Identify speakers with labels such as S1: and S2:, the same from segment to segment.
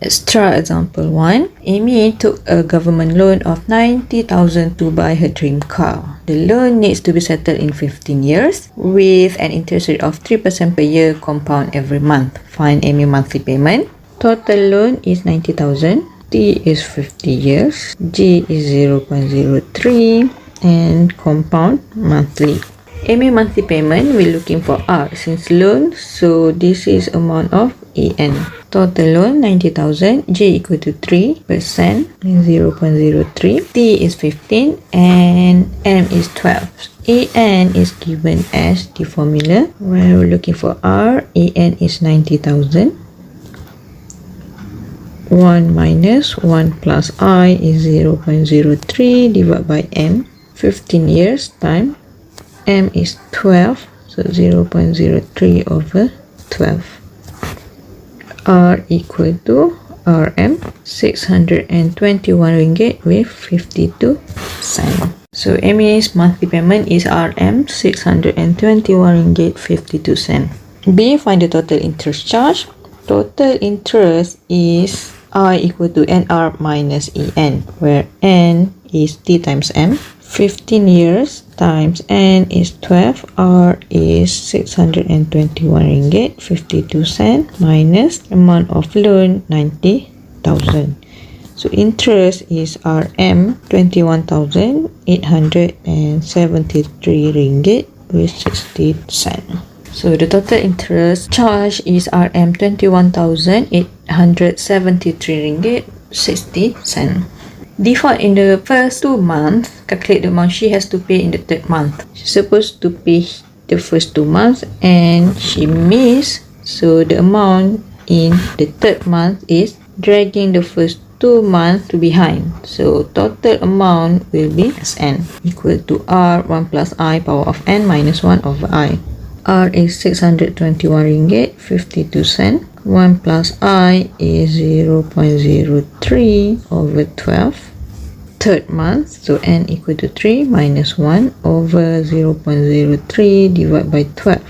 S1: Extra example 1. Amy took a government loan of 90,000 to buy her dream car. The loan needs to be settled in 15 years with an interest rate of 3% per year compound every month. Find Amy monthly payment. Total loan is 90,000. T is 50 years. G is 0.03 and compound monthly. Amy monthly payment, we're looking for R since loan, so this is amount of AN. Total loan 90,000, J equal to 3%, 0.03, T is 15 and M is 12. AN is given as the formula where we're looking for R. AN is 90,000. 1 minus 1 plus I is 0.03 divided by M. 15 years time M is 12, so 0.03 over 12. R equal to RM 621 ringgit with 52 cents. So Amy's monthly payment is RM 621 ringgit 52 cents. B, find the total interest charge. Total interest is I equal to NR minus EN, where N is T times M. 15 years times N is 12, R is 621 ringgit 52 cents minus amount of loan 90,000. So interest is RM 21,873 ringgit with 60 cents. So the total interest charge is RM 21,873 ringgit 60 cents. Default in the first 2 months, calculate the amount she has to pay in the third month. She's supposed to pay the first 2 months and she missed, so the amount in the third month is dragging the first 2 months to behind. So total amount will be SN equal to R 1 plus I power of N minus 1 over I. R is 621 ringgit 52 cents. 1 plus I is 0.03 over 12. Third month, so N equal to 3 minus 1 over 0.03 divided by 12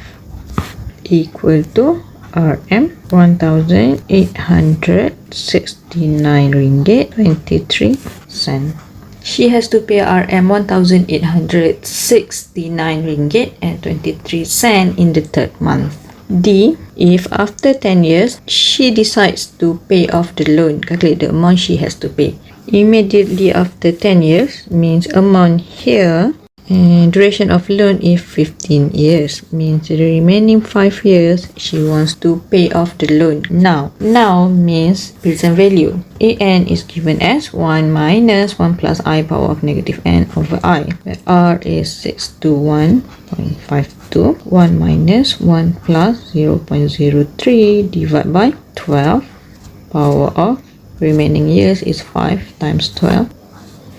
S1: equal to RM 1,869 ringgit 23 cents. She has to pay RM 1,869 ringgit and 23 cents in the third month. D, if after 10 years she decides to pay off the loan, calculate the amount she has to pay. Immediately after 10 years means amount here, and duration of loan is 15 years, means the remaining 5 years she wants to pay off the loan now. Now means present value. AN is given as 1 minus 1 plus I power of negative N over I, where R is 621.52. 1 minus 1 plus 0.03 divided by 12 power of remaining years is 5 times 12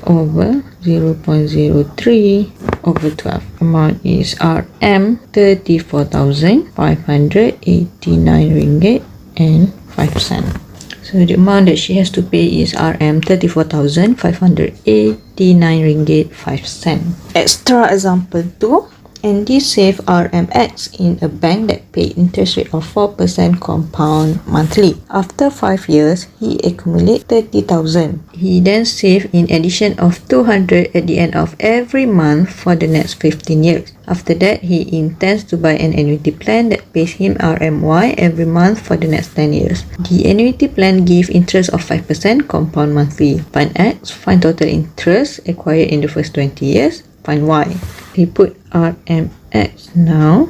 S1: over 0.03 over 12. Amount is RM 34,589 ringgit and 5 cents. So the amount that she has to pay is RM 34,589 ringgit 5 cents. Extra example 2. Andy saved RMX in a bank that paid interest rate of 4% compound monthly. After 5 years, he accumulated 30,000. He then saved in addition of 200 at the end of every month for the next 15 years. After that, he intends to buy an annuity plan that pays him RMY every month for the next 10 years. The annuity plan gives interest of 5% compound monthly. Find X, find total interest acquired in the first 20 years. Find Y. We put RMX now.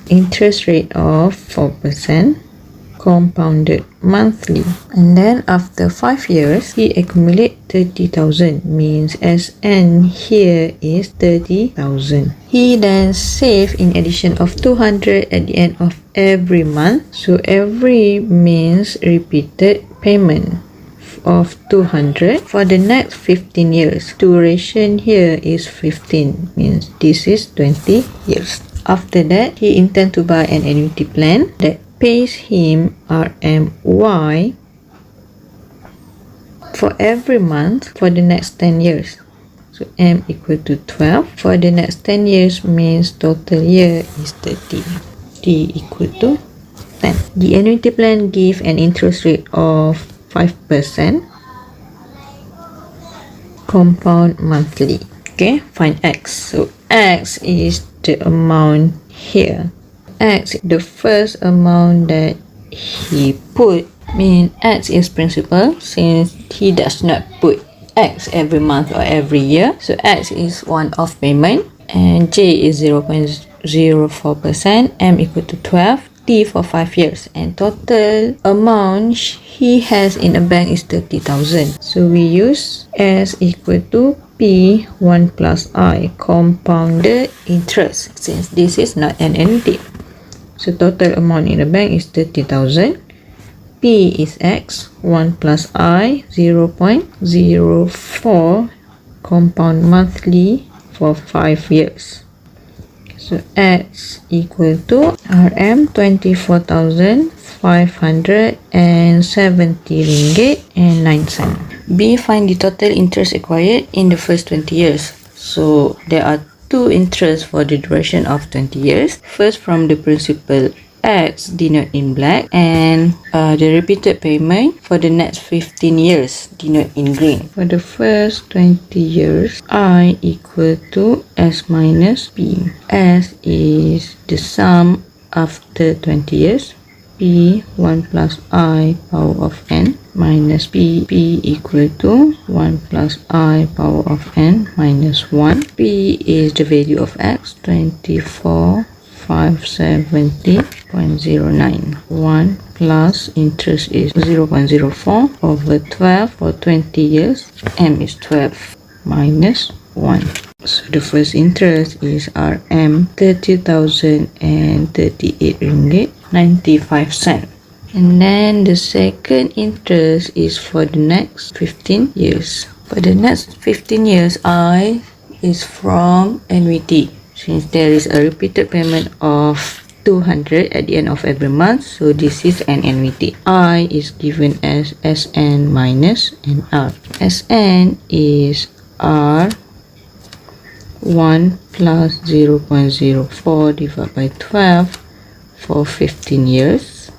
S1: Interest rate of 4% compounded monthly. And then after 5 years, he accumulates 30,000. Means SN here is 30,000. He then saved in addition of 200 at the end of every month. So every means repeated payment of 200 for the next 15 years. Duration here is 15, means this is 20 years. After that, he intends to buy an annuity plan that pays him RMY for every month for the next 10 years. So M equal to 12 for the next 10 years means total year is 30. D equal to 10. The annuity plan gives an interest rate of 5% compound monthly. Okay, find X. So X is the amount here. X, the first amount that he put, mean X is principal since he does not put X every month or every year. So X is one-off payment, and J is 0.04%, M equal to 12, T for 5 years, and total amount he has in a bank is 30,000. So we use S equal to P1 plus I, compounded interest, since this is not an annuity. So total amount in the bank is 30,000. P is X, 1 plus I, 0.04 compound monthly for 5 years. So X equal to RM 24,570 ringgit and 9 cents. B, find the total interest acquired in the first 20 years. So there are two interests for the duration of 20 years. First, from the principal X denoted in black, and the repeated payment for the next 15 years denoted in green. For the first 20 years, I equal to S minus P. S is the sum after 20 years. P 1 plus I power of n minus P equal to 1 plus I power of n minus 1. P is the value of X, 24,570.09. 1 plus interest is 0.04 over 12 for 20 years. M is 12 minus 1. So the first interest is RM 30,038 ringgit 95 cents. And then the second interest is for the next 15 years. For the next 15 years, I is from annuity, since there is a repeated payment of 200 at the end of every month, so this is an annuity. I is given as SN minus NR. SN is R 1 plus 0.04 divided by 12 for 15 years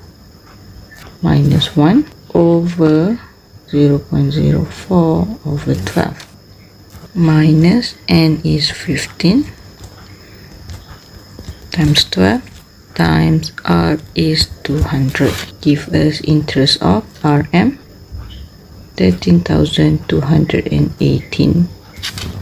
S1: minus 1 over 0.04 over 12 minus N is 15 times 12 times R is 200, give us interest of RM 13,218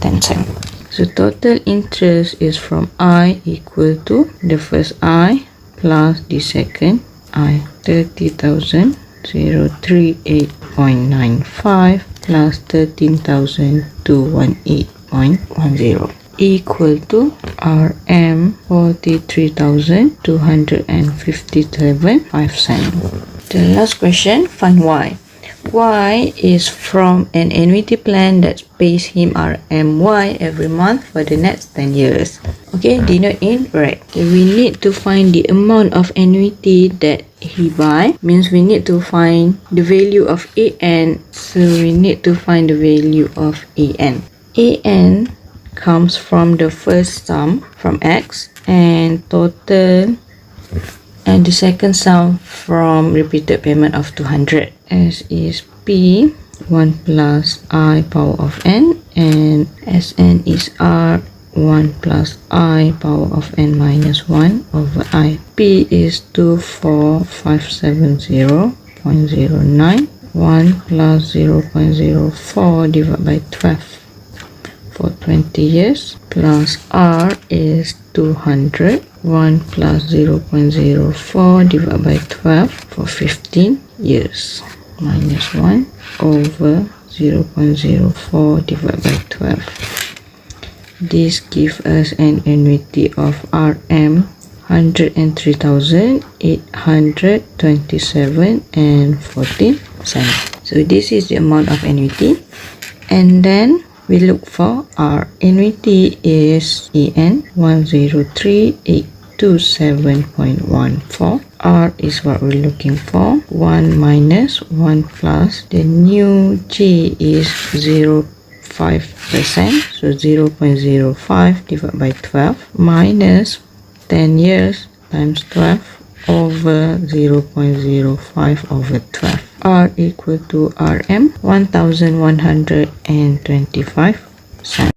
S1: 10 cents. So total interest is from I equal to the first I plus the second I, 30,038.95 plus 13,218.10 equal to RM 43,257.5 cents. The last question, find Y. Y is from an annuity plan that pays him RMY every month for the next 10 years. Okay, denote in red. We need to find the amount of annuity that he buy, means we need to find the value of AN, so we need to find the value of AN. AN comes from the first sum from X, and total, and the second sum from repeated payment of 200. S is P 1 plus I power of n, and Sn is R 1 plus I power of n minus 1 over I. P is 24570.09. 1 plus 0.04 divided by 12 for 20 years, plus R is 200. 1 plus 0.04 divided by 12 for 15 years, minus 1 over 0.04 divided by 12. This gives us an annuity of RM 103,827 and 14 cents. So this is the amount of annuity, and then we look for R. Annuity is EN 103,827.14. R is what we're looking for. 1 minus 1 plus the new G is 0.5%, so 0.05 divided by 12 minus 10 years times 12 over 0.05 over 12. R equal to RM 1125 cents.